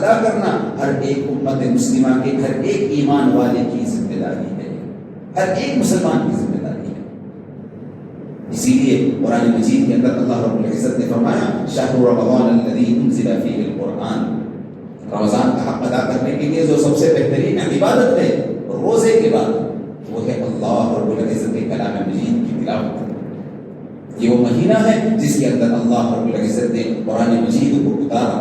ادا کرنا ہر ایک امت مسلمہ کے، ہر ایک ایمان والے کی ذمہ داری ہے، ہر ایک مسلمان کی ذمہ داری ہے۔ اسی لیے قرآن مجید کے اندر اللہ رب العزت نے فرمایا شہر رمضان الذی انزل فیہ القرآن، رمضان کا حق ادا کرنے کے لیے جو سب سے بہترین عبادت ہے روزے کے بعد وہ ہے اللہ رب العزت کے کلام مجید کی تلاوت۔ یہ وہ مہینہ ہے جس کے اندر اللہ رب العزت نے قرآن مجید کو اتارا۔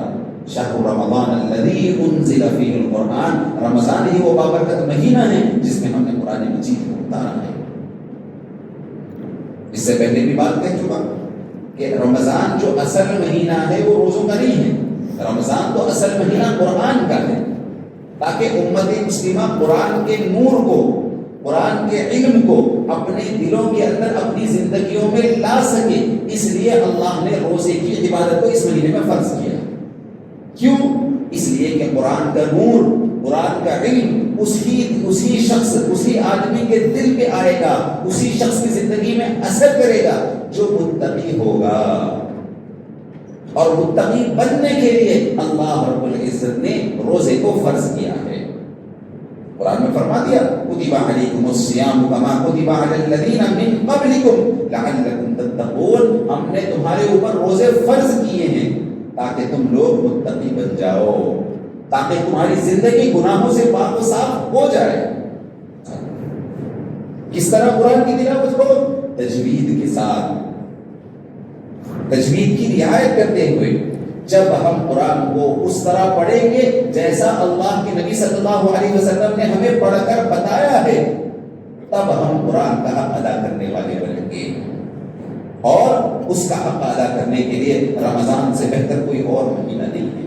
شہر رمضان الذی انزل فیہ القرآن، رمضان ہی وہ بابرکت مہینہ ہے جس میں ہم نے قرآن مجید کو اتارا ہے۔ اس سے پہلے بھی بات کہہ چکا کہ رمضان جو اصل مہینہ ہے وہ روزوں کا نہیں ہے، رمضان تو اصل مہینہ قرآن کا ہے، تاکہ امت مسلمہ قرآن کے نور کو، قرآن کے علم کو اپنے دلوں کے اندر اپنی زندگیوں میں لا سکے۔ اس لیے اللہ نے روزے کی عبادت کو اس مہینے میں فرض کیا۔ کیوں؟ اس لیے کہ قرآن کا نور، قرآن کا علم اسی شخص، اسی آدمی کے دل پہ آئے گا، اسی شخص کی زندگی میں اثر کرے گا جو متقی ہوگا۔ اور متقی بننے کے لیے اللہ رب العزت نے روزے کو فرض کیا ہے۔ قرآن میں فرما دیا کتب علیکم الصیام کما کتب علی الذین من قبلکم لعلکم تتقون، ہم نے تمہارے اوپر روزے فرض کیے ہیں تاکہ تم لوگ متقی بن جاؤ، تاکہ تمہاری زندگی گناہوں سے پاک و صاف ہو جائے۔ کس طرح قرآن کی تلاوت کو؟ تجوید کے ساتھ، تجوید کی رعایت کرتے ہوئے۔ جب ہم قرآن کو اس طرح پڑھیں گے جیسا اللہ کے نبی صلی اللہ علیہ وسلم نے ہمیں پڑھ کر بتایا ہے، تب ہم قرآن کا حق ادا کرنے والے بنیں گے۔ اور اس کا حق ادا کرنے کے لیے رمضان سے بہتر کوئی اور مہینہ نہیں ہے۔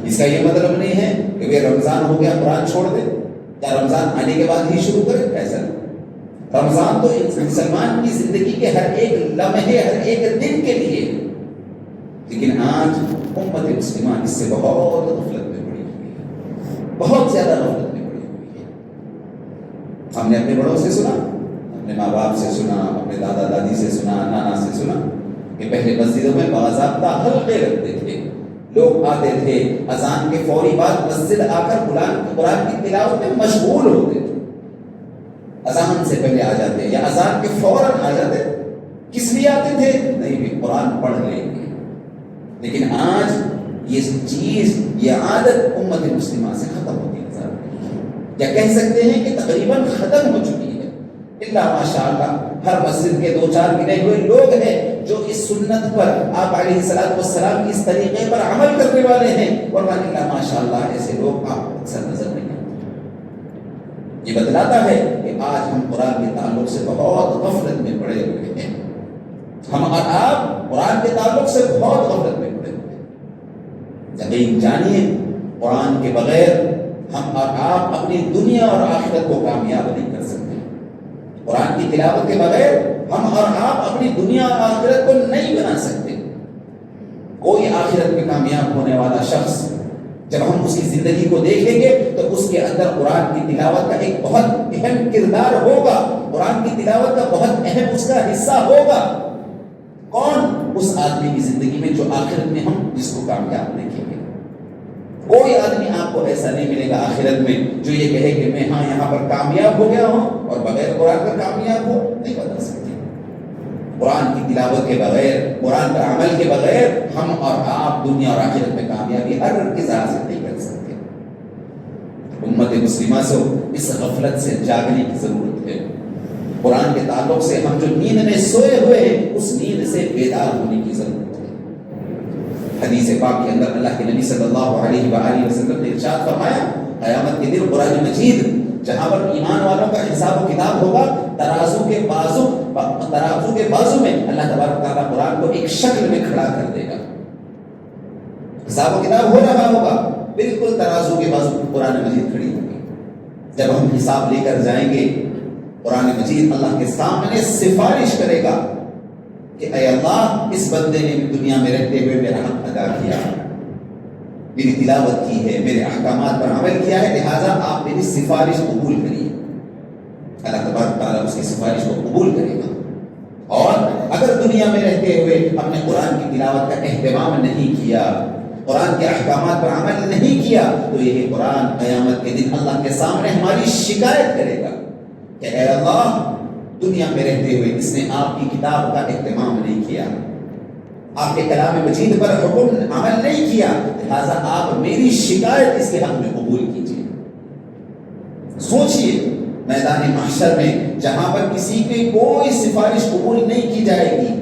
اس کا یہ مطلب نہیں ہے کہ رمضان ہو گیا قرآن چھوڑ دے، یا رمضان آنے کے بعد ہی شروع کرے، ایسا نہیں۔ رمضان تو مسلمان کی زندگی کے ہر ایک لمحے، ہر ایک دن کے لیے، لیکن آج امت مسلمہ اس سے بہت غفلت میں پڑی ہوئی ہے، بہت زیادہ غفلت میں پڑی ہوئی ہے۔ ہم نے اپنے بڑوں سے سنا، اپنے ماں باپ سے سنا، اپنے دادا دادی سے سنا، نانا سے سنا کہ پہلے مسجدوں میں باضابطہ حلقے رکھتے تھے، لوگ آتے تھے اذان کے فوری بعد مسجد آ کر قرآن کی تلاوت میں مشغول ہوتے تھے، اذان سے پہلے آ جاتے یا اذان کے فوراً آ جاتے۔ کس لیے آتے تھے؟ نہیں بھی قرآن پڑھ لیں گے۔ لیکن آج یہ چیز، یہ عادت امت مسلمہ سے ختم ہوتی نظر آ رہی ہے، یا کہہ سکتے ہیں کہ تقریباً ختم ہو چکی ہے۔ اللہ ماشاء اللہ ہر مسجد کے 2-4 گنے ہوئے لوگ ہیں جو اس سنت پر، آپ علیہ الصلوۃ والسلام کی اس طریقے پر عمل کرنے والے ہیں، اور اللہ ماشاء اللہ ایسے لوگ آپ اکثر نظر نہیں آتے۔ یہ بتلاتا ہے کہ آج ہم قرآن کے تعلق سے بہت غفلت میں پڑے ہوئے ہیں، ہم اور آپ قرآن کے تعلق سے بہت غفلت میں پڑے ہوئے ہیں۔ یقین جانیے قرآن کے بغیر ہم اور آپ اپنی دنیا اور آخرت کو کامیاب نہیں کر سکتے۔ قرآن کی تلاوت کے بغیر ہم اور آپ اپنی دنیا اور آخرت کو نہیں بنا سکتے۔ کوئی آخرت میں کامیاب ہونے والا شخص جب ہم اس کی زندگی کو دیکھیں گے تو اس کے اندر قرآن کی تلاوت کا ایک بہت اہم کردار ہوگا، قرآن کی تلاوت کا بہت اہم اس کا حصہ ہوگا۔ کون؟ اس آدمی کی زندگی میں جو آخرت میں ہم جس کو کامیاب دیکھیں گے۔ کوئی آدمی آپ کو ایسا نہیں ملے گا آخرت میں جو یہ کہے کہ میں ہاں یہاں پر کامیاب ہو گیا ہوں اور بغیر قرآن کا کامیاب ہو نہیں بتا سکتے۔ قرآن کی تلاوت کے بغیر، قرآن پر عمل کے بغیر ہم اور آپ دنیا اور آخرت میں کامیابی ہر کس حاصل نہیں کر سکتے۔ امت مسلمہ سے اس غفلت سے جاگنے کی ضرورت ہے۔ قرآن کے تعلق سے ہم جو نیند میں سوئے ہوئے ہیں اس نیند سے بیدار ہونے کی ضرورت ہے۔ حدیث پاک کے اندر اللہ کے نبی صلی اللہ علیہ وآلہ وسلم نے ارشاد فرمایا قیامت کے دن قرآن مجید جہاں پر ایمان والوں کا حساب و کتاب ہوگا، ترازو کے بازو میں اللہ تبارک تعالیٰ قرآن کو ایک شکل میں کھڑا کر دے گا۔ حساب و کتاب ہو رہا ہوگا، بالکل ترازو کے بازو قرآن مجید کھڑی ہوگی۔ جب ہم حساب لے کر جائیں گے قرآن مجید اللہ کے سامنے سفارش کرے گا کہ اے اللہ اس بندے نے دنیا میں رہتے ہوئے میرا حق ادا کیا، میری تلاوت کی ہے، میرے احکامات پر عمل کیا ہے، لہٰذا آپ میری سفارش قبول کریے۔ اللہ تبارک تعالیٰ اس کی سفارش کو قبول کرے گا۔ اور اگر دنیا میں رہتے ہوئے ہم نے قرآن کی تلاوت کا اہتمام نہیں کیا، قرآن کے احکامات پر عمل نہیں کیا تو یہ قرآن قیامت کے دن اللہ کے سامنے ہماری شکایت کرے گا کہ اے اللہ، دنیا میں رہتے ہوئے اس نے آپ کی کتاب کا اہتمام نہیں کیا، آپ کے کلام مجید پر حکم عمل نہیں کیا، لہذا آپ میری شکایت اس کے حق میں قبول کیجیے۔ سوچئے میدان محشر میں جہاں پر کسی کی کوئی سفارش قبول نہیں کی جائے گی،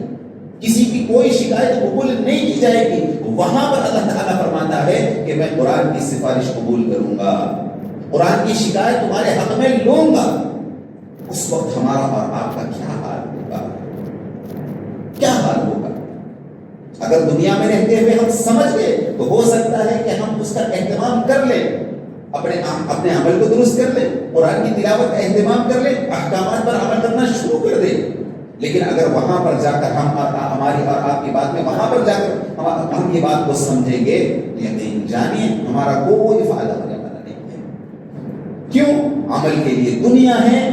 کسی کی کوئی شکایت قبول نہیں کی جائے گی، وہاں پر اللہ تعالیٰ فرماتا ہے کہ میں قرآن کی سفارش قبول کروں گا، قرآن کی شکایت تمہارے حق میں لوں گا۔ اس وقت ہمارا اور آپ کا کیا حال ہوگا؟ کیا حال ہوگا؟ اگر دنیا میں رہتے ہوئے ہم سمجھ گئے تو ہو سکتا ہے کہ ہم اس کا اہتمام کر لیں، اپنے عمل کو درست کر لیں، قرآن کی تلاوت کا اہتمام کر لیں، احکامات پر عمل کرنا شروع کر دیں۔ لیکن اگر وہاں پر جا کر ہماری اور آپ کی بات میں وہاں پر جا کر ہم یہ بات کو سمجھیں گے، یقین جانیے ہمارا کوئی فائدہ ہونے والا نہیں ہے۔ کیوں؟ عمل کے لیے دنیا ہے،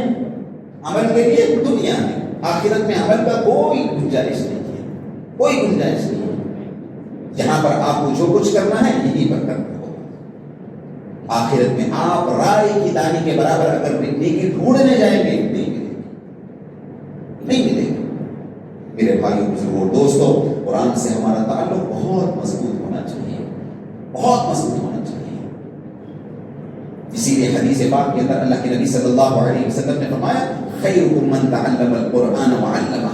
عمل کے لیے دنیا ہے، آخرت میں عمل کا کوئی گنجائش نہیں ہے، کوئی گنجائش نہیں ہے۔ یہاں پر آپ کو جو کچھ کرنا ہے یہی پر کرنا ہوگا۔ آخرت میں آپ رائے کی دانی کے برابر اگر نیکی ڈھونڈنے جائیں گے نہیں ملے گی۔ میرے بھائیوں بزرگوں دوستوں، قرآن سے ہمارا تعلق بہت مضبوط ہونا چاہیے، بہت مضبوط ہونا چاہیے۔ اسی لیے حدیث پاک کے اندر اللہ کے نبی صلی اللہ علیہ وسلم نے فرمایا خیرکم من تعلم القرآن وعلمہ،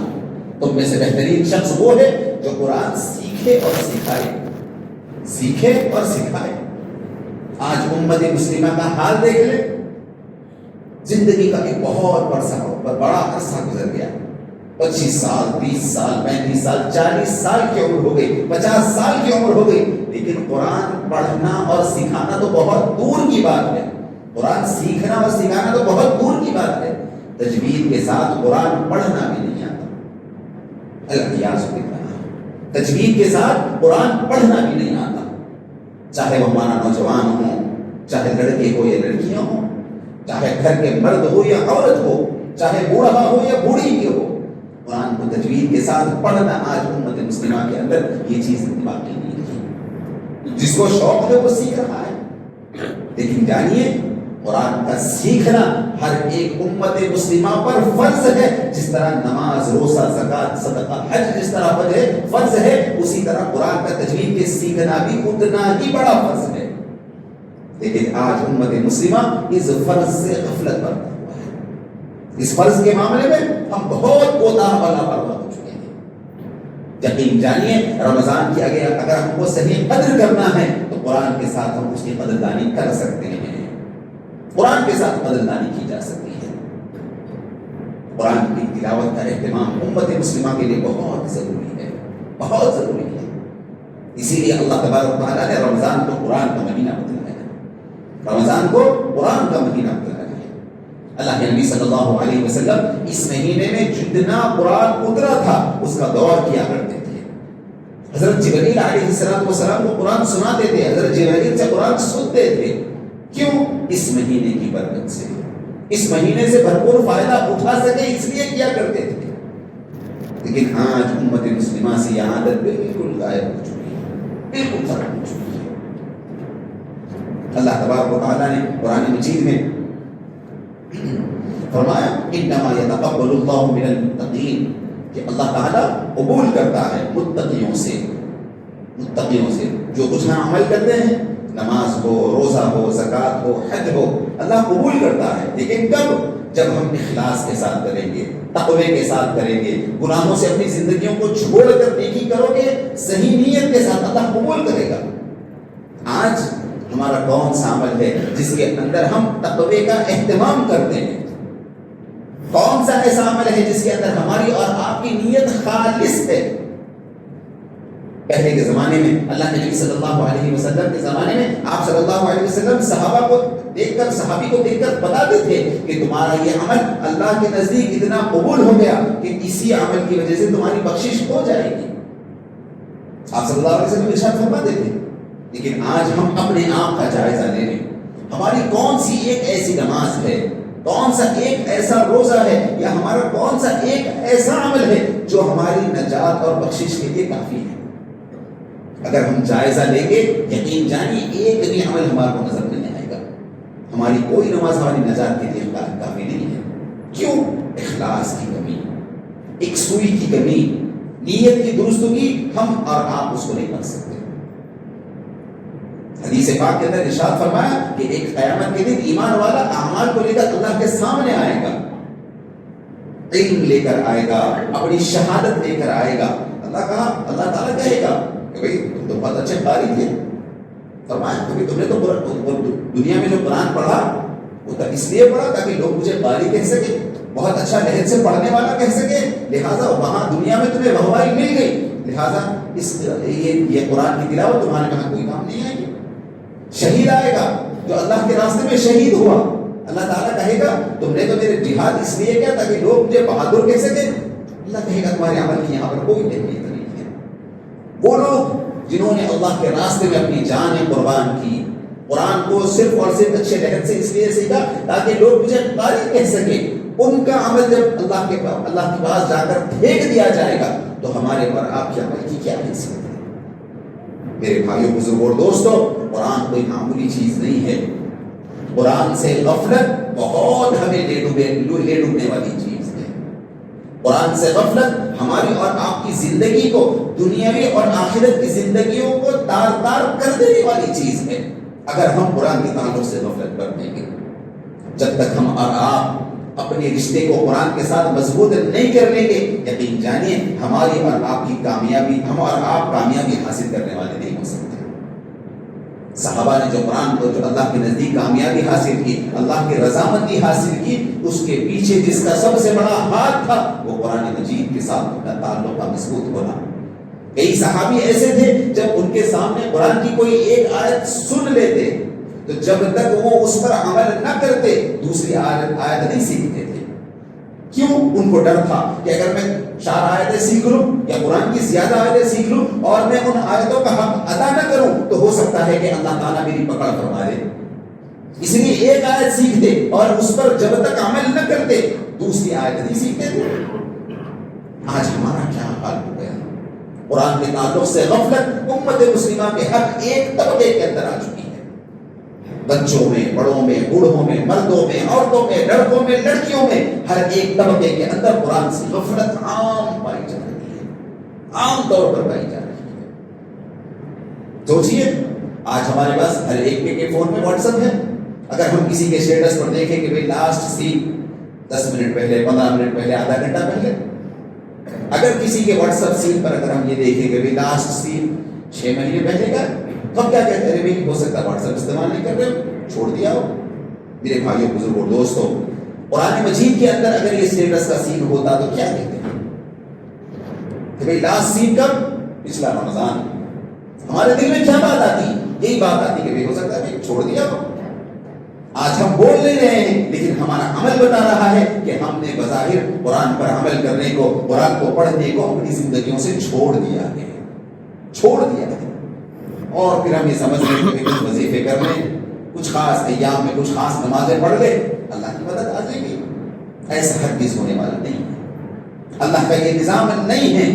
تم میں سے بہترین شخص وہ ہے جو قرآن سیکھے اور سکھائے، سیکھے اور سکھائے۔ آج امت مسلمہ کا حال دیکھ لیں، زندگی کا ایک بہت بڑا عرصہ گزر گیا، 25 سال 30 سال 35 سال 40 سال کی عمر ہو گئی، 50 سال کی عمر ہو گئی، لیکن قرآن پڑھنا اور سکھانا تو بہت دور کی بات ہے، قرآن سیکھنا اور سکھانا تو بہت دور کی بات ہے، تجوید کے ساتھ قرآن پڑھنا بھی نہیں آتا، الیاذ باللہ، تجوید کے ساتھ قرآن پڑھنا بھی نہیں آتا، چاہے وہ ہمارا نوجوان ہو، چاہے لڑکے ہو یا لڑکیاں ہوں، چاہے گھر کے مرد ہو یا عورت ہو، چاہے بوڑھا ہو یا بوڑھی بھی ہو، قرآن کو تجوید کے ساتھ پڑھنا آج امت مسلمہ کے اندر یہ چیز باقی نہیں ہے۔ جس کو شوق ہے وہ سیکھ رہا ہے، لیکن جانیے قرآن کا سیکھنا ہر ایک امت مسلمہ پر فرض ہے، جس طرح نماز روزہ زکوٰۃ صدقہ حج جس طرح فرض ہے، اسی طرح قرآن کا تجوید کے سیکھنا بھی اتنا ہی بڑا فرض ہے۔ لیکن آج امت مسلمہ اس فرض سے غفلت برتا ہوا ہے، اس فرض کے معاملے میں ہم بہت کوتاہ والا پرواہ ہو چکے ہیں۔ یقین جانیے رمضان کی اگر ہم کو صحیح قدر کرنا ہے تو قرآن کے ساتھ ہم اس کی قدردانی کر سکتے ہیں، قرآن کے ساتھ قدردانی کی جا سکتی ہے۔ قرآن کی تلاوت کا اہتمام امت مسلمہ کے لیے بہت ضروری ہے، بہت ضروری ہے۔ اسی لیے اللہ تبارک و تعالیٰ نے رمضان کو قرآن کا مہینہ بتایا ہے، رمضان کو قرآن کا مہینہ بتایا ہے۔ اللہ کے نبی صلی اللہ علیہ وسلم اس مہینے میں جتنا قرآن اترا تھا اس کا دور کیا کرتے تھے۔ حضرت جبرائیل علیہ السلام کو قرآن سناتے تھے، حضرت جبرائیل سے قرآن سنتے تھے۔ کیوں؟ اس مہینے کی برکت سے، اس مہینے سے بھرپور فائدہ اٹھا سکے اس لیے کیا کرتے تھے۔ لیکن آج امت مسلمہ سے یہ عادت بالکل غائب ہو چکی ہے، بالکل ختم ہو چکی ہے۔ اللہ تبارک و تعالیٰ نے قرآن مجید میں فرمایا انما یتقبل اللہ من المتقین، کہ اللہ تعالیٰ قبول کرتا ہے متقیوں سے، متقیوں سے جو کچھ نہ عمل کرتے ہیں، نماز ہو، روزہ ہو، زکوٰۃ ہو، حج ہو، اللہ قبول کرتا ہے۔ لیکن کب؟ جب ہم اخلاص کے ساتھ کریں گے، تقوی کے ساتھ کریں گے، گناہوں سے اپنی زندگیوں کو چھوڑ کر نیکی کرو گے، صحیح نیت کے ساتھ اللہ قبول کرے گا۔ آج ہمارا کون سا عمل ہے جس کے اندر ہم تقوی کا اہتمام کرتے ہیں؟ کون سا ایسا عمل ہے جس کے اندر ہماری اور آپ کی نیت خالص ہے؟ پہلے کے زمانے میں اللہ کے نبی صلی اللہ علیہ وسلم کے زمانے میں آپ صلی اللہ علیہ وسلم صحابہ کو دیکھ کر، صحابی کو دیکھ کر بتاتے تھے کہ تمہارا یہ عمل اللہ کے نزدیک اتنا قبول ہو گیا کہ اسی عمل کی وجہ سے تمہاری بخشش ہو جائے گی، آپ صلی اللہ علیہ وسلم ارشاد فرماتے تھے۔ لیکن آج ہم اپنے آپ کا جائزہ لے لیں، ہماری کون سی ایک ایسی نماز ہے، کون سا ایک ایسا روزہ ہے، یا ہمارا کون سا ایک ایسا عمل ہے جو ہماری نجات اور بخشش کے لیے کافی ہے؟ اگر ہم جائزہ لیں گے یقین جانیے ایک بھی عمل ہمارے کو نظر نہیں آئے گا. ہماری کوئی نماز ہماری نجات کے لیے کافی نہیں ہے. کیوں؟ اخلاص کی کمی، ایک سوئی کی کمی، نیت کی درستگی ہم اور آپ اس کو نہیں کر سکتے. حدیث پاک کے اندر ارشاد فرمایا کہ ایک قیامت کے دن ایمان والا اعمال کو لے کر اللہ کے سامنے آئے گا، علم لے کر آئے گا، اپنی شہادت لے کر آئے گا. اللہ تعالیٰ کہے گا کہ بھئی تم تو بہت اچھے قاری تھے. فرمایا کہ تم نے تو دنیا میں جو قرآن پڑھا وہ تو اس لیے پڑھا تاکہ لوگ مجھے قاری کہہ سکے، بہت اچھا لہجے سے پڑھنے والا کہہ سکے، لہٰذا وہاں دنیا میں تمہیں رہوائی مل گئی، لہٰذا یہ قرآن کی تلاوت تمہارے وہاں کوئی کام نہیں آئے گی. شہید آئے گا جو اللہ کے راستے میں شہید ہوا، اللہ تعالیٰ کہے گا تم نے تو میرے جہاد اس لیے کیا تاکہ لوگ مجھے بہادر کہہ سکیں. اللہ کہے گا تمہارے عمل کی یہاں پر کوئی اہمیت نہیں ہے. وہ لوگ جنہوں نے اللہ کے راستے میں اپنی جان قربان کی، قرآن کو صرف اور صرف اچھے لہجے سے اس لیے سیکھا تاکہ لوگ مجھے قاری کہہ سکیں، ان کا عمل جب اللہ کے پاس جا کر پھینک دیا جائے گا تو ہمارے پر آپ کے عمل کی کیا حیثیت ہے؟ میرے بھائیوں بزرگوں اور دوستوں، قرآن کوئی معمولی چیز نہیں ہے. قرآن سے غفلت بہت ہمیں لے ڈوبنے والی چیز ہے. قرآن سے غفلت ہماری اور آپ کی زندگی کو، دنیاوی اور آخرت کی زندگیوں کو تار تار کر دینے والی چیز ہے. اگر ہم قرآن کے تعلق سے غفلت کر دیں گے، جب تک ہم اور آپ اپنے رشتے کو قرآن کے ساتھ مضبوط نہیں کر لیں گے، یقین جانیے ہماری اور آپ کی کامیابی، ہم اور آپ کامیابی حاصل کرنے والے نہیں ہو سکتے. صحابہ نے جو قرآن کو، جو اللہ کے نزدیک کامیابی حاصل کی، اللہ کی رضامندی حاصل کی، اس کے پیچھے جس کا سب سے بڑا ہاتھ تھا وہ قرآن مجید کے ساتھ اپنا تعلق کا مضبوط ہونا. کئی صحابی ایسے تھے جب ان کے سامنے قرآن کی کوئی ایک آیت سن لیتے تو جب تک وہ اس پر عمل نہ کرتے دوسری آیت نہیں سیکھتے تھے. کیوں؟ ان کو ڈر تھا کہ اگر میں 4 آیتیں سیکھ لوں یا قرآن کی زیادہ آیتیں سیکھ لوں اور میں ان آیتوں کا حق ادا نہ کروں تو ہو سکتا ہے کہ اللہ تعالیٰ میری پکڑ فرما دے. اس لیے ایک آیت سیکھتے اور اس پر جب تک عمل نہ کرتے دوسری آیت نہیں سیکھتے تھے. آج ہمارا کیا حال ہو گیا؟ قرآن کے تعلق سے غفلت امت مسلمہ کے ہر ایک طبقے کے اندر آ چکی ہے. بچوں میں، بڑوں میں، بوڑھوں میں، مردوں میں، عورتوں میں، لڑکوں میں، لڑکیوں میں، ہر ایک طبقے کے اندر قرآن سے غفلت عام پائی جا رہی ہے، عام طور پر پائی جا رہی ہے. سوچئے آج ہمارے پاس ہر ایک کے فون میں واٹس ایپ ہے. اگر ہم کسی کے اسٹیٹس پر دیکھیں کہ بھئی لاسٹ سین 10 منٹ پہلے، 15 منٹ پہلے، آدھا گھنٹہ پہلے، اگر کسی کے واٹس ایپ سین پر اگر ہم یہ دیکھیں کہ بھئی لاسٹ سین 6 مہینے پہلے کا، ہم کیا کہتے ہیں؟ بھئی ہو سکتا ہے واٹس ایپ استعمال نہیں کر رہے، چھوڑ دیا ہو. میرے بھائیوں بزرگوں دوستوں، قرآن مجید کے اندر اگر یہ اسٹیٹس کا سین ہوتا تو کیا کہتے ہیں کہ بھئی لاسٹ سین کب؟ پچھلا رمضان. ہمارے دل میں کیا بات آتی؟ یہی بات آتی کہ بھئی ہو سکتا ہے بھئی چھوڑ دیا ہو. آج ہم بول نہیں رہے ہیں لیکن ہمارا عمل بتا رہا ہے کہ ہم نے بظاہر قرآن پر عمل کرنے کو، قرآن کو پڑھنے کو اپنی زندگیوں سے چھوڑ دیا ہے، چھوڑ دیا ہے. اور پھر ہم یہ سمجھ رہے ہیں کہ کچھ وظیفے کر لیں، کچھ خاص ایام میں کچھ خاص نمازیں پڑھ لیں، اللہ کی مدد آ جائے گی. ایسا ہرگز ہونے والا نہیں ہے. اللہ کا یہ نظام نہیں ہے.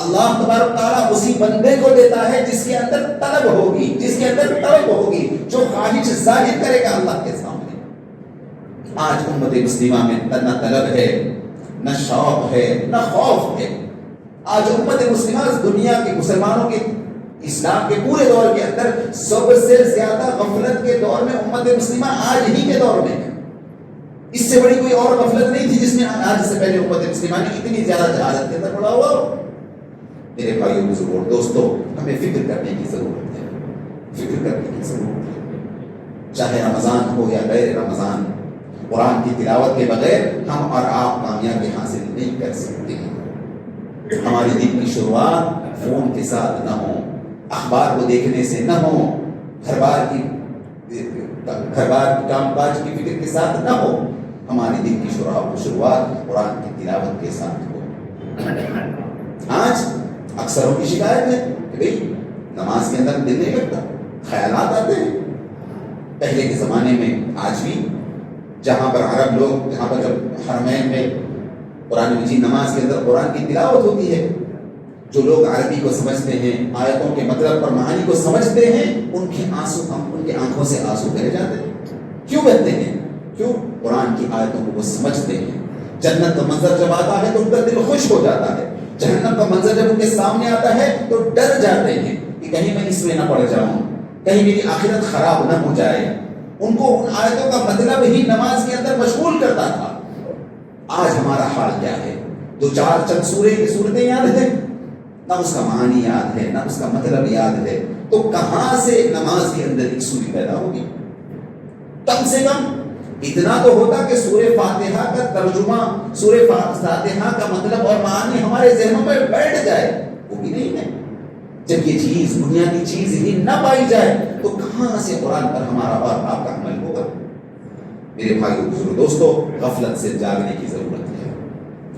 اللہ تبارک تعالیٰ اسی بندے کو دیتا ہے جس کے اندر طلب ہوگی، جس کے اندر طلب ہوگی، جو خواہش ظاہر کرے گا اللہ کے سامنے. آج امت مسلمہ میں نہ طلب ہے، نہ شوق ہے، نہ خوف ہے. آج امت مسلمہ دنیا کے مسلمانوں کے، اسلام کے پورے دور کے اندر سب سے زیادہ غفلت کے دور میں امت مسلمہ آج ہی کے دور میں ہے. اس سے بڑی کوئی اور غفلت نہیں تھی جس میں آج سے پہلے امت مسلمہ نے اتنی زیادہ جہالت کے اندر پڑا ہوا. میرے بھائیوں بزرگوں دوستوں، ہمیں فکر کرنے کی ضرورت ہے، فکر کرنے کی ضرورت ہے. چاہے رمضان ہو یا غیر رمضان، قرآن کی تلاوت کے بغیر ہم اور آپ کامیابی حاصل نہیں کر سکتے. ہماری دن کی شروعات فون کے ساتھ نہ ہو، اخبار کو دیکھنے سے نہ ہو، گھر بار کی کام کاج کی فکر کے ساتھ نہ ہو. ہماری دن کی شروعات قرآن کی تلاوت کے ساتھ ہو. آج اکثروں کی شکایت ہے کہ بھئی نماز کے اندر دل نہیں لگتا، خیالات آتے ہیں. پہلے کے زمانے میں آج بھی جہاں پر عرب لوگ، جہاں پر جب حرمین میں قرآن مجید نماز کے اندر قرآن کی تلاوت ہوتی ہے جو لوگ عربی کو سمجھتے ہیں، آیتوں کے مطلب اور معانی کو سمجھتے ہیں، ان کے آنکھوں سے آنسو بہہ جاتے ہیں. کیوں بہتے ہیں؟ کیوں؟ قرآن کی آیتوں کو وہ سمجھتے ہیں. جنت کا منظر جب آتا ہے تو ان کا دل خوش ہو جاتا ہے. جہنم کا منظر جب ان کے سامنے آتا ہے تو ڈر جاتے ہیں کہ کہیں میں اس میں نہ پڑ جاؤں، کہیں میری آخرت خراب نہ ہو جائے. ان کو ان آیتوں کا مطلب ہی نماز کے اندر مشغول کرتا تھا. آج ہمارا حال کیا ہے؟ دو چار چند صورتیں یاد ہیں، نہ اس کا معنی یاد ہے، نہ اس کا مطلب یاد ہے. تو کہاں سے نماز کے اندر ایک سوری پیدا ہوگی؟ کم سے کم اتنا تو ہوتا کہ سورہ فاتحہ کا ترجمہ، سورہ فاتحہ کا مطلب اور معنی ہمارے ذہنوں میں بیٹھ جائے. وہ بھی نہیں ہے. جب یہ چیز، بنیادی چیز ہی نہ پائی جائے تو کہاں سے قرآن پر ہمارا اور آپ کا عمل ہوگا؟ میرے بھائیو بزرگو دوستو، غفلت سے جاگنے کی ضرورت ہے.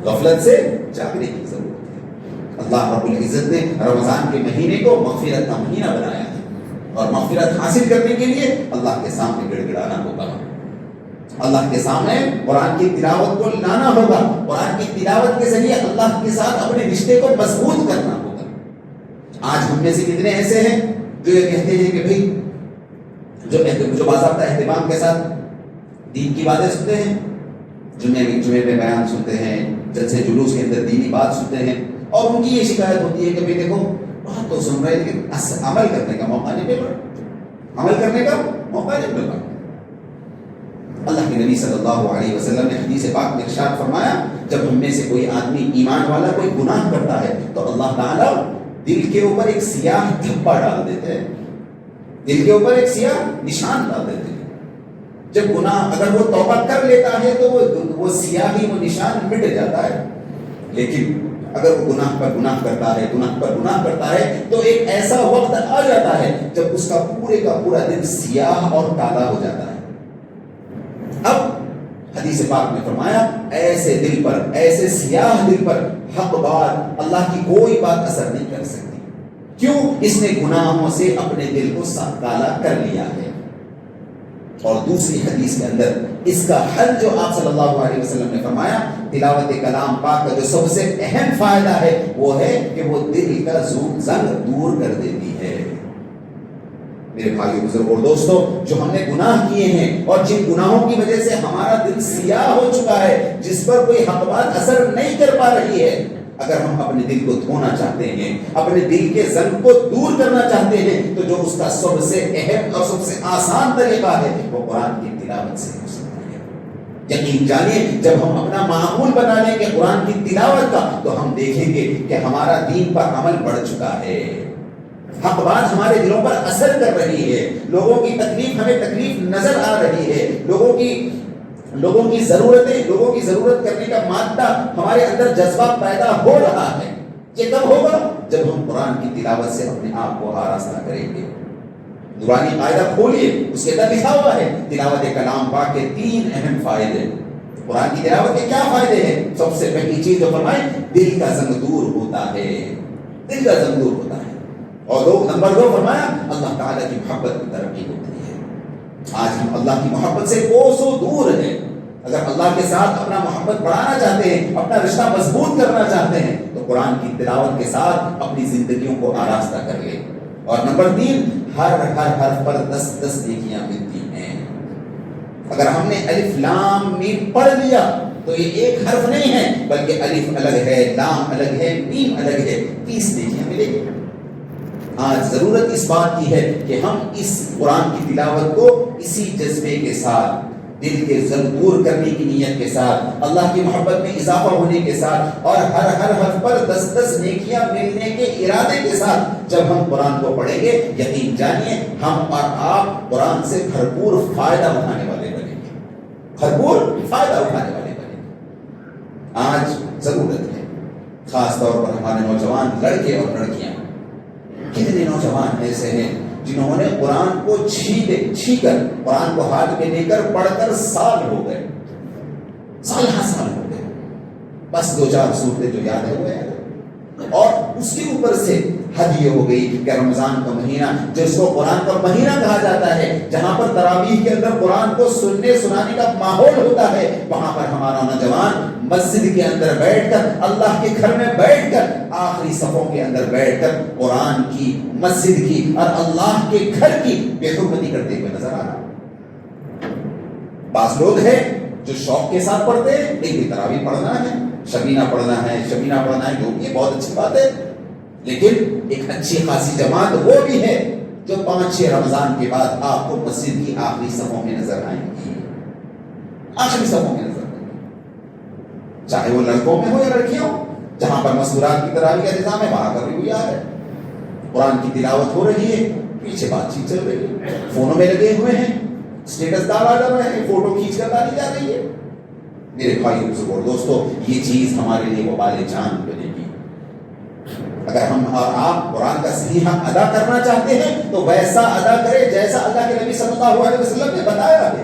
غفلت سے جاگنے کی ضرورت ہے. اللہ رب العزت نے رمضان کے مہینے کو مغفرت کا مہینہ بنایا ہے، اور مغفرت حاصل کرنے کے لیے اللہ کے سامنے گڑ گڑانا ہوگا. اللہ کے سامنے قرآن کی تلاوت کو لانا ہوگا. قرآن کی تلاوت کے ذریعے اللہ کے ساتھ اپنے رشتے کو مضبوط کرنا ہوگا. آج ہم میں سے کتنے ایسے ہیں جو یہ کہتے ہیں کہ بھائی جو باضابطہ اہتمام کے ساتھ دین کی باتیں سنتے ہیں، جمعے میں بیان سنتے ہیں، جلسے جلوس کے اندر دینی بات سنتے ہیں، اور ان کی یہ شکایت ہوتی ہے کہ بھائی دیکھو بات تو سن رہے ہیں لیکن عمل کرنے کا موقع نہیں مل رہا، عمل کرنے کا موقع نہیں مل رہا. اللہ کے نبی صلی اللہ علیہ وسلم نے حدیث پاک میں ارشاد فرمایا، جب ہم میں سے کوئی آدمی ایمان والا کوئی گناہ کرتا ہے تو اللہ تعالیٰ دل کے اوپر ایک سیاہ دھبا ڈال دیتے ہیں، دل کے اوپر ایک سیاہ نشان ڈال دیتے ہیں. جب گناہ اگر وہ توبہ کر لیتا ہے تو وہ سیاہی، وہ نشان مٹ جاتا ہے. لیکن اگر وہ گناہ پر گناہ کرتا ہے، گناہ پر گناہ کرتا ہے، تو ایک ایسا وقت آ جاتا ہے جب اس کا پورا دل سیاہ اور کالا ہو جاتا ہے. اب حدیث پاک میں فرمایا ایسے دل پر، ایسے سیاہ دل پر حق بات، اللہ کی کوئی بات اثر نہیں کر سکتی. کیوں؟ اس نے گناہوں سے اپنے دل کو کالا کر لیا ہے. اور دوسری حدیث کے اندر اس کا حل جو آپ صلی اللہ علیہ وسلم نے فرمایا، تلاوت کلام پاک کا جو سب سے اہم فائدہ ہے وہ ہے کہ وہ دل کا زنگ دور کر دیتی ہے. میرے بھائیو بزرگوں اور دوستو، جو ہم نے گناہ کیے ہیں اور جن گناہوں کی وجہ سے ہمارا دل سیاہ ہو چکا ہے، جس پر کوئی حق بات اثر نہیں کر پا رہی ہے، اگر ہم اپنے دل کو دھونا چاہتے ہیں، اپنے دل کے زنگ کو دور کرنا چاہتے ہیں، تو جو اس کا سب سے اہم اور سب سے آسان طریقہ ہے وہ قرآن کی تلاوت سے ہو سکتا ہے. یقین جانیے جب ہم اپنا معمول بنا لیں گے قرآن کی تلاوت کا، تو ہم دیکھیں گے کہ ہمارا دین پر عمل بڑھ چکا ہے. حق بات ہمارے دلوں پر اثر کر رہی ہے. لوگوں کی تکلیف ہمیں تکلیف نظر آ رہی ہے. لوگوں کی ضرورت کرنے کا مادہ ہمارے اندر جذبہ پیدا ہو رہا ہے. یہ کب ہوگا؟ جب ہم قرآن کی تلاوت سے اپنے آپ کو آراستہ کریں گے. نورانی قاعدہ کھولیے، اس کے اندر لکھا ہوا ہے تلاوت کلام پاک کے 3 اہم فائدے. قرآن کی تلاوت کے کیا فائدے ہیں؟ سب سے پہلی چیز جو فرمائے، دل کا زنگ دور ہوتا ہے. دل کا زنگ دور ہوتا ہے. اور نمبر 2 فرمایا، اللہ تعالیٰ کی محبت کی ترقی ہوتی ہے. آج ہم اللہ کی محبت سے کوسوں دور ہیں. اگر اللہ کے ساتھ اپنا محبت بڑھانا چاہتے ہیں، اپنا رشتہ مضبوط کرنا چاہتے ہیں، تو قرآن کی تلاوت کے ساتھ اپنی زندگیوں کو آراستہ کر لیں. اور نمبر 3، ہر حرف پر 10 نیکیاں ملتی ہیں. اگر ہم نے الف لام میم پڑھ لیا تو یہ ایک حرف نہیں ہے، بلکہ الف الگ ہے، لام الگ ہے، میم الگ ہے، 30 نیکیاں ملیں گی. آج ضرورت اس بات کی ہے کہ ہم اس قرآن کی تلاوت کو اسی جذبے کے ساتھ، دل کے زنگ دور کرنے کی نیت کے ساتھ، اللہ کی محبت میں اضافہ ہونے کے ساتھ، اور ہر حرف پر 10 نیکیاں ملنے کے ارادے کے ساتھ جب ہم قرآن کو پڑھیں گے، یقین جانیے ہم اور آپ قرآن سے بھرپور فائدہ اٹھانے والے بنیں گے. بھرپور فائدہ اٹھانے والے بنیں گے. آج ضرورت ہے، خاص طور پر ہمارے نوجوان لڑکے اور لڑکیاں، کتنے نوجوان ایسے ہیں جنہوں نے قرآن کو چھی کر قرآن کو ہاتھ میں لے کر پڑھ کر سال ہو گئے، سال ہو گئے، بس 2-4 صورتیں جو یاد ہے وہ یاد ہے، اور اس کے اوپر سے حد یہ ہو گئی کہ رمضان کا مہینہ جس کو قرآن کا مہینہ کہا جاتا ہے، جہاں پر تراویح کے اندر قرآن کو سننے سنانے کا ماحول ہوتا ہے، وہاں پر ہمارا نوجوان مسجد کے اندر بیٹھ کر، اللہ کے گھر میں بیٹھ کر، آخری صفوں کے اندر بیٹھ کر قرآن کی، مسجد کی اور اللہ کے گھر کی بے حرمتی کرتے ہوئے نظر آ رہا۔ بعض لوگ ہیں جو شوق کے ساتھ پڑھتے ہیں، لیکن تراویح پڑھنا ہے، شبینہ پڑھنا ہے، جو یہ بہت اچھی بات ہے، لیکن ایک اچھی خاصی جماعت وہ بھی ہے جو 5-6 رمضان کے بعد آپ کو مسجد کی آخری صفوں میں نظر آئیں گی، آخری صفوں میں نظر آئیں گی، چاہے وہ لڑکوں میں ہو یا لڑکیاں ہو، جہاں پر مسکرات کی تراویح کا نظام ہے وہاں پر بھی آ رہا ہے، قرآن کی تلاوت ہو رہی ہے، پیچھے بات چیت چل رہی ہے، فونوں میں لگے ہوئے ہیں، اسٹیٹس ڈالا جا رہا ہے، فوٹو کھینچ کر ڈالی جا رہی ہے۔ میرے بھائی بزرگوں دوستو، یہ چیز ہمارے لیے وبال جان بنے گی۔ اگر ہم اور آپ قرآن کا صحیح حق ادا کرنا چاہتے ہیں تو ویسا ادا کرے جیسا اللہ کے نبی صلی اللہ علیہ وسلم نے بتایا ہے۔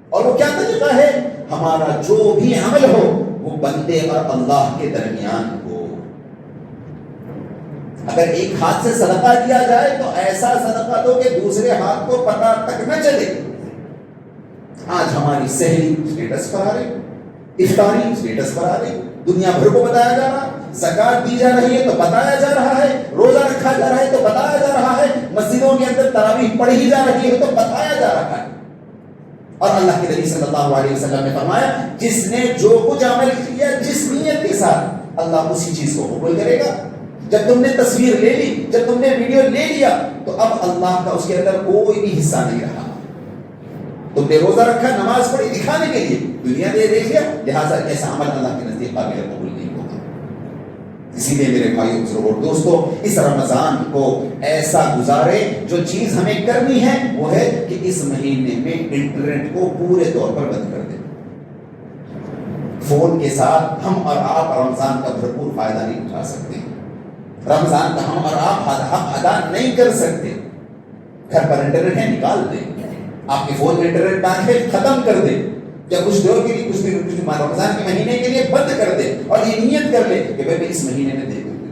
اور وہ کیا طریقہ ہے؟ ہمارا جو بھی عمل ہو وہ بندے اور اللہ کے درمیان ہو۔ اگر ایک ہاتھ سے صدقہ دیا جائے تو ایسا صدقہ دو کہ دوسرے ہاتھ کو پتہ تک نہ چلے۔ آج ہماری سحری اسٹیٹس پر آ رہی، افطاری اسٹیٹس پر آ رہی، دنیا بھر کو بتایا جا رہا، زکات دی جا رہی ہے تو بتایا جا رہا ہے، روزہ رکھا جا رہا ہے تو بتایا جا رہا ہے، مسجدوں کے اندر تراویح پڑھی جا رہی ہے تو بتایا جا رہا ہے۔ اور اللہ کے نبی صلی اللہ علیہ وسلم نے فرمایا، جس نے جو کچھ عمل کیا جس نیت کے ساتھ، اللہ اسی چیز کو قبول کرے گا۔ جب تم نے تصویر لے لی، جب تم نے ویڈیو لے لیا تو اب اللہ کا اس کے اندر کوئی بھی حصہ نہیں رہا۔ تم نے روزہ رکھا، نماز پڑھی دکھانے کے لیے، دنیا نے دیکھ لیا، لہٰذا ایسا عمل اللہ کے نزدیک قابل قبول نہیں ہوگا۔ اسی لیے میرے بھائیو بزرگوں دوستو، اس رمضان کو ایسا گزارے، جو چیز ہمیں کرنی ہے وہ ہے کہ اس مہینے میں انٹرنیٹ کو پورے طور پر بند کر دیں۔ فون کے ساتھ ہم اور آپ رمضان کا بھرپور فائدہ نہیں اٹھا سکتے، رمضان کا ہم اور آپ حق ادا نہیں کر سکتے۔ گھر پر انٹرنیٹ ہے، نکال دیں، آپ کے فون میں انٹرنیٹ بند ہے، ختم کر دیں، یا کچھ دور کے لیے، کچھ رمضان کے مہینے کے لیے بند کر دیں، اور یہ نیت کر لیں کہ میں اس مہینے میں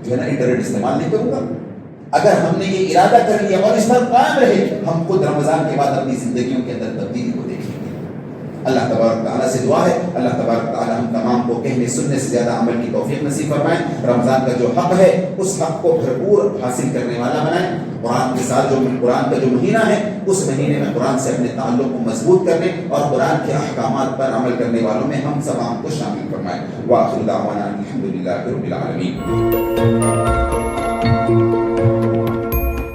جو ہے نا انٹرنیٹ استعمال نہیں کروں گا۔ اگر ہم نے یہ ارادہ کر لیا اور اس پر قائم رہے، ہم خود رمضان کے بعد اپنی زندگیوں کے اندر تبدیلی کو دیکھیں گے۔ اللہ تبارک تعالیٰ سے دعا ہے، اللہ تبارک تعالیٰ ہم تمام کو کہنے سننے سے زیادہ عمل کی توفیق نصیب فرمائیں۔ رمضان کا جو حق ہے اس حق کو بھرپور حاصل کرنے والا بنائیں۔ قرآن کے ساتھ قرآن کا جو مہینہ ہے اس مہینے میں قرآن سے اپنے تعلق کو مضبوط کرنے اور قرآن کے احکامات پر عمل کرنے والوں میں ہم تمام کو شامل فرمائیں۔ وآخر دعوانا الحمدللہ رب العالمین۔